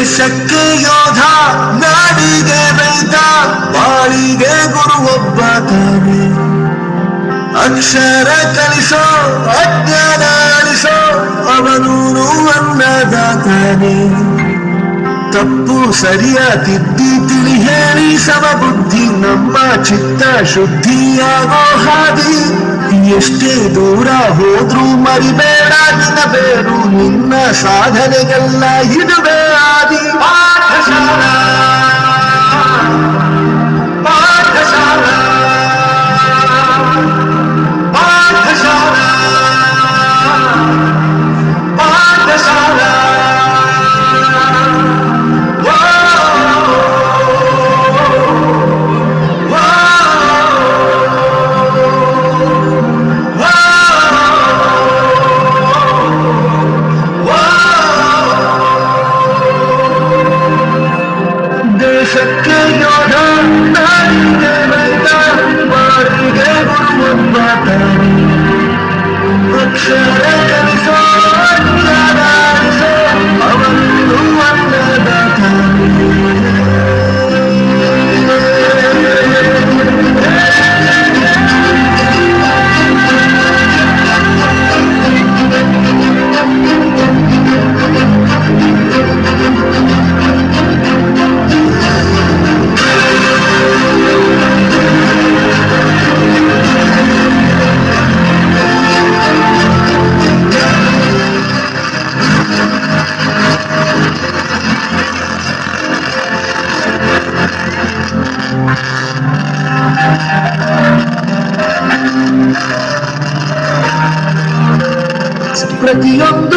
ದೇಶಕ್ಕೆ ಯೋಧ, ನಾಡಿಗೆ ರೈತ, ಬಾಳಿಗೆ ಗುರು ಒಬ್ಬ ತಾನೆ. ಅಕ್ಷರ ಕಲಿಸೋ, ಅಜ್ಞಾನ ಅಳಿಸೋ, ಅವನೂನು ಅನ್ನದಾತಾನೆ. ತಪ್ಪು ಸರಿಯ ತಿದ್ದಿ ತಿಳಿ ಹೇಳಿ ಸಮಬುದ್ಧಿ ನಮ್ಮ ಚಿತ್ತ ಶುದ್ಧಿಯಾಗೋ ಹಾದಿ. ಎಷ್ಟೇ ದೂರ ಹೋದ್ರೂ ಮರಿಬೇಡ ನಿನ್ನ ಬೇರು, ನಿನ್ನ ಸಾಧನೆಗೆಲ್ಲ ಇದುವೇ ಆದಿ. ಪಾಠಶಾಲಾ ಪಾಠಶಾಲಾ ಪಾಠಶಾಲಾ ಪಾಠಶಾಲಾ. ದೇಶಕ್ಕೆ ಯೋಧ, ನಾಡಿಗೆ ರೈತ, ಬಾಳಿಗೆ ಗುರು ಒಬ್ಬ ತಾನೆ. ಅಕ್ಷರ ಕಲಿಸೋ, ಅಜ್ಞಾನ ಅಳಿಸೋ, ಅವನು ಅನ್ನದಾತಾನೆ. ಪ್ರತಿಯೊಂದು